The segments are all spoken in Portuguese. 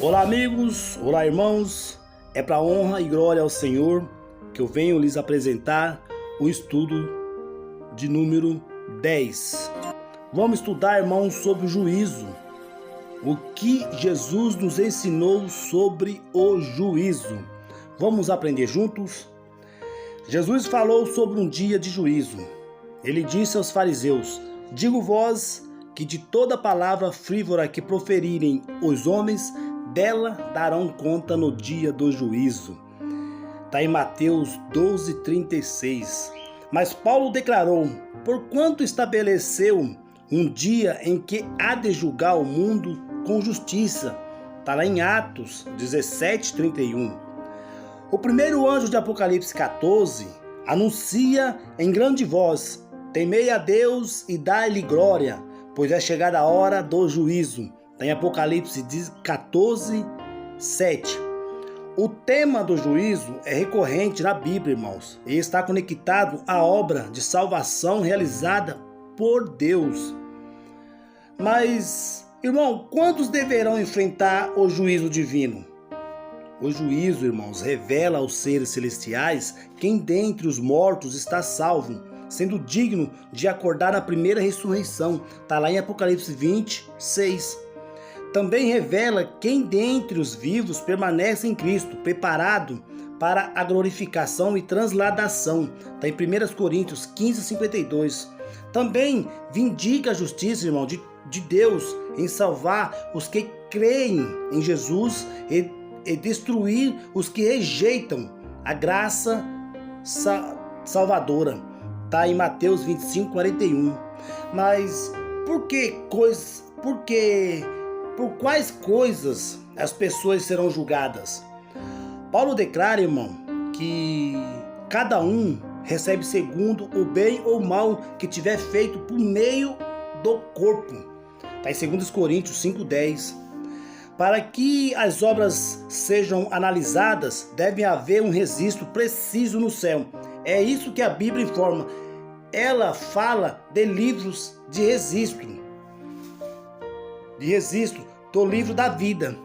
Olá amigos, olá irmãos, é para honra e glória ao Senhor que eu venho lhes apresentar o estudo de número 10. Vamos estudar, irmãos, sobre o juízo. O que Jesus nos ensinou sobre o juízo. Vamos aprender juntos? Jesus falou sobre um dia de juízo. Ele disse aos fariseus: digo-vos que de toda palavra frívola que proferirem os homens, dela darão conta no dia do juízo. Está em Mateus 12:36. Mas Paulo declarou: porquanto estabeleceu um dia em que há de julgar o mundo com justiça. Está lá em Atos 17:31. O primeiro anjo de Apocalipse 14 anuncia em grande voz: temei a Deus e dai-lhe glória, pois é chegada a hora do juízo. Está em Apocalipse 14:7. O tema do juízo é recorrente na Bíblia, irmãos, e está conectado à obra de salvação realizada por Deus. Mas, irmão, quantos deverão enfrentar o juízo divino? O juízo, irmãos, revela aos seres celestiais quem dentre os mortos está salvo, sendo digno de acordar na primeira ressurreição. Está lá em Apocalipse 20:6. Também revela quem dentre os vivos permanece em Cristo, preparado para a glorificação e transladação. Está em 1 Coríntios 15:52. Também vindica a justiça, irmão, de Deus em salvar os que creem em Jesus e destruir os que rejeitam a graça salvadora. Está em Mateus 25:41. Mas por quais coisas as pessoas serão julgadas? Paulo declara, irmão, que cada um recebe segundo o bem ou mal que tiver feito por meio do corpo. Está em 2 Coríntios 5:10. Para que as obras sejam analisadas, deve haver um registro preciso no céu. É isso que a Bíblia informa. Ela fala de livros de registro do livro da vida,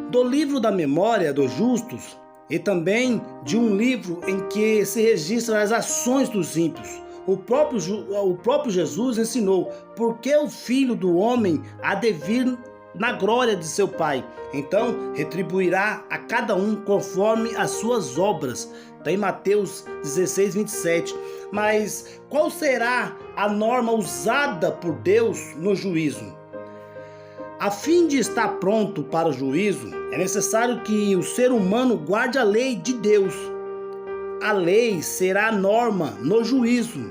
do livro da memória dos justos e também de um livro em que se registram as ações dos ímpios. O próprio Jesus ensinou: porque o Filho do Homem há de vir na glória de seu Pai, então retribuirá a cada um conforme as suas obras. Está em Mateus 16:27. Mas qual será a norma usada por Deus no juízo? A fim de estar pronto para o juízo, é necessário que o ser humano guarde a lei de Deus. A lei será a norma no juízo.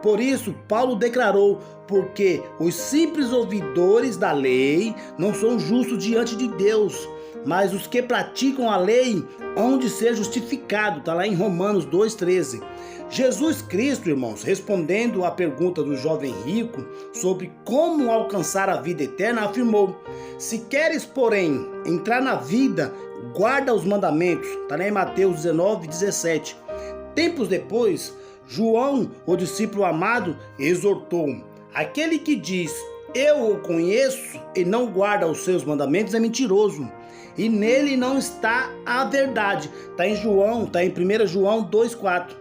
Por isso, Paulo declarou: porque os simples ouvidores da lei não são justos diante de Deus, mas os que praticam a lei hão de ser justificados. Está lá em Romanos 2:13. Jesus Cristo, irmãos, respondendo à pergunta do jovem rico sobre como alcançar a vida eterna, afirmou: se queres, porém, entrar na vida, guarda os mandamentos. Está lá em Mateus 19:17. Tempos depois, João, o discípulo amado, exortou: aquele que diz eu o conheço e não guarda os seus mandamentos é mentiroso, e nele não está a verdade. Está em 1 João 2:4.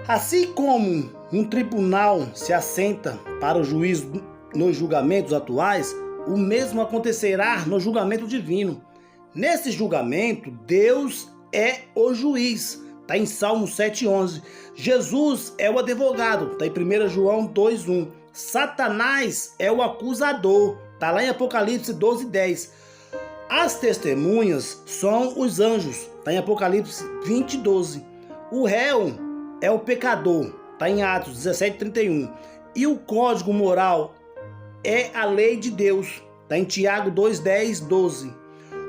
Assim como um tribunal se assenta para o juízo nos julgamentos atuais, o mesmo acontecerá no julgamento divino. Nesse julgamento, Deus é o juiz. Está em Salmo 7:11. Jesus é o advogado. Está em 1 João 2:1. Satanás é o acusador. Está lá em Apocalipse 12:10. As testemunhas são os anjos. Está em Apocalipse 20:12. O réu é o pecador. Está em Atos 17:31. E o código moral é a lei de Deus. Está em Tiago 2:10-12.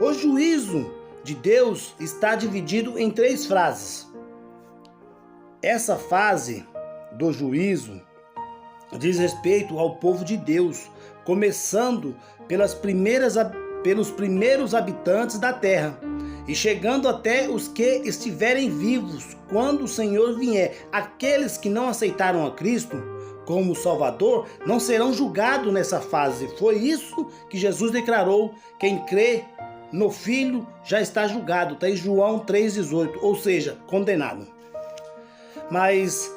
O juízo de Deus está dividido em 3 fases. Essa fase do juízo diz respeito ao povo de Deus, começando pelos primeiros habitantes da terra e chegando até os que estiverem vivos quando o Senhor vier. Aqueles que não aceitaram a Cristo como Salvador, não serão julgados nessa fase. Foi isso que Jesus declarou: quem crê no Filho já está julgado. Está em João 3,18, ou seja, condenado. Mas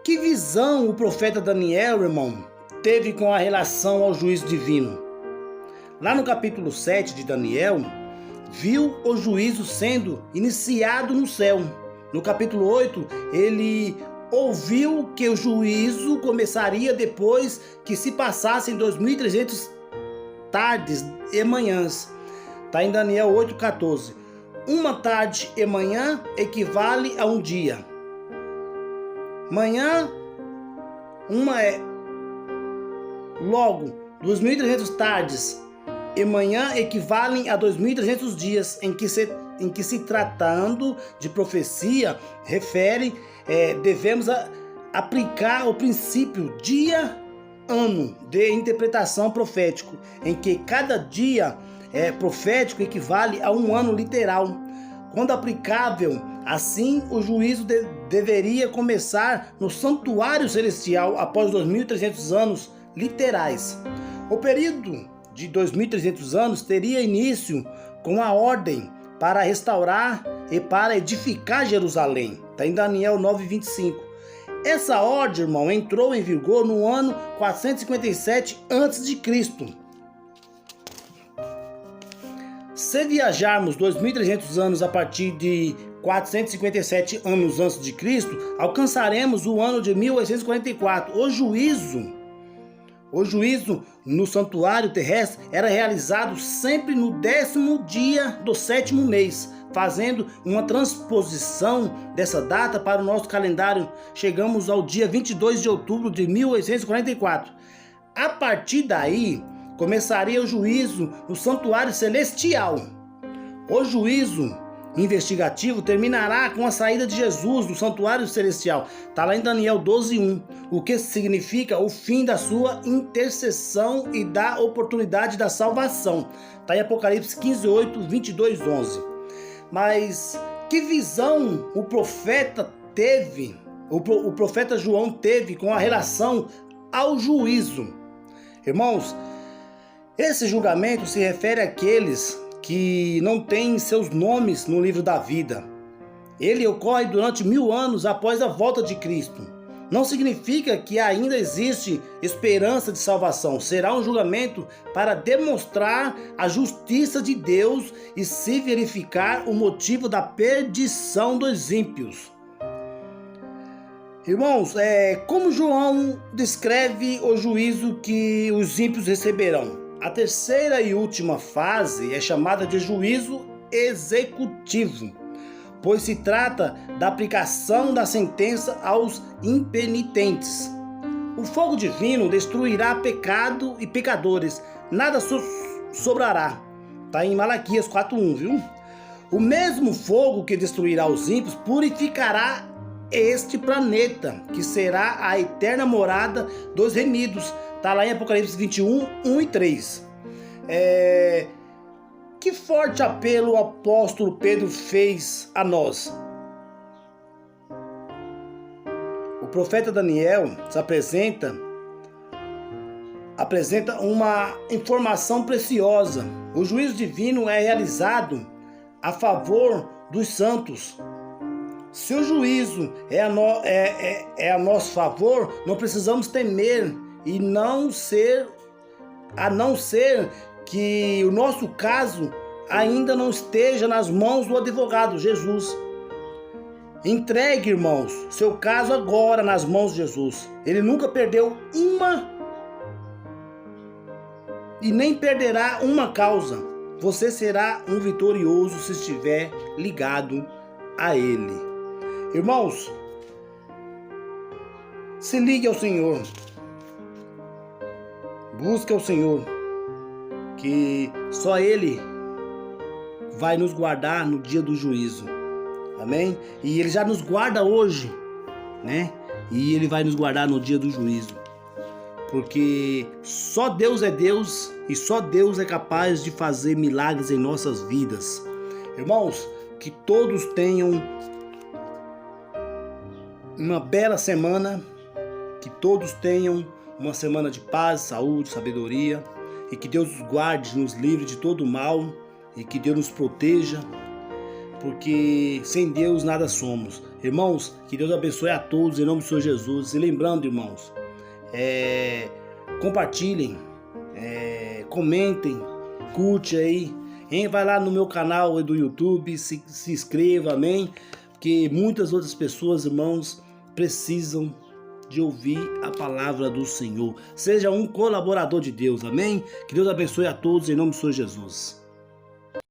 que visão o profeta Daniel, irmão, teve com a relação ao juízo divino? Lá no capítulo 7 de Daniel, viu o juízo sendo iniciado no céu. No capítulo 8, ele ouviu que o juízo começaria depois que se passassem 2.300 tardes e manhãs. Está em Daniel 8,14. Uma tarde e manhã equivale a um dia. Manhã, uma é. Logo, 2.300 tardes e manhã equivalem a 2.300 dias, em que se tratando de profecia, devemos aplicar o princípio dia-ano de interpretação profético, em que cada dia profético equivale a um ano literal. Quando aplicável, assim, o juízo deveria começar no santuário celestial após 2.300 anos literais. O período de 2.300 anos teria início com a ordem para restaurar e para edificar Jerusalém. Está em Daniel 9,25. Essa ordem, irmão, entrou em vigor no ano 457 a.C. Se viajarmos 2.300 anos a partir de 457 anos antes de Cristo, alcançaremos o ano de 1844. O juízo no santuário terrestre era realizado sempre no 10º dia do 7º mês. Fazendo uma transposição dessa data para o nosso calendário, chegamos ao dia 22 de outubro de 1844. A partir daí, começaria o juízo no santuário celestial. O juízo investigativo terminará com a saída de Jesus do santuário celestial. Está lá em Daniel 12:1, o que significa o fim da sua intercessão e da oportunidade da salvação. Está em Apocalipse 15:8, 22:11. Mas que visão o profeta teve, o profeta João teve com a relação ao juízo? Irmãos, esse julgamento se refere àqueles que não têm seus nomes no livro da vida. Ele ocorre durante 1000 anos após a volta de Cristo. Não significa que ainda existe esperança de salvação. Será um julgamento para demonstrar a justiça de Deus e se verificar o motivo da perdição dos ímpios. Irmãos, como João descreve o juízo que os ímpios receberão? A terceira e última fase é chamada de juízo executivo, pois se trata da aplicação da sentença aos impenitentes. O fogo divino destruirá pecado e pecadores, nada sobrará. Está em Malaquias 4:1, viu? O mesmo fogo que destruirá os ímpios purificará este planeta, que será a eterna morada dos remidos. Está lá em Apocalipse 21:1 e 3. Que forte apelo o apóstolo Pedro fez a nós. O profeta Daniel se apresenta uma informação preciosa. O juízo divino é realizado a favor dos santos. Se o juízo é a nosso favor, não precisamos temer, a não ser que o nosso caso ainda não esteja nas mãos do advogado, Jesus. Entregue, irmãos, seu caso agora nas mãos de Jesus. Ele nunca perdeu uma e nem perderá uma causa. Você será um vitorioso se estiver ligado a Ele. Irmãos, se ligue ao Senhor. Busque ao Senhor, que só Ele vai nos guardar no dia do juízo. Amém? E Ele já nos guarda hoje, né? E Ele vai nos guardar no dia do juízo. Porque só Deus é Deus e só Deus é capaz de fazer milagres em nossas vidas. Irmãos, que todos tenham uma bela semana Que todos tenham uma semana de paz, saúde, sabedoria, e que Deus nos guarde, nos livre de todo mal, e que Deus nos proteja, porque sem Deus nada somos. Irmãos, que Deus abençoe a todos em nome do Senhor Jesus. E lembrando, irmãos, compartilhem, comentem, curte aí, vai lá no meu canal do YouTube, se inscreva, amém? Porque muitas outras pessoas, irmãos, precisam de ouvir a palavra do Senhor. Seja um colaborador de Deus, amém? Que Deus abençoe a todos em nome do Senhor Jesus.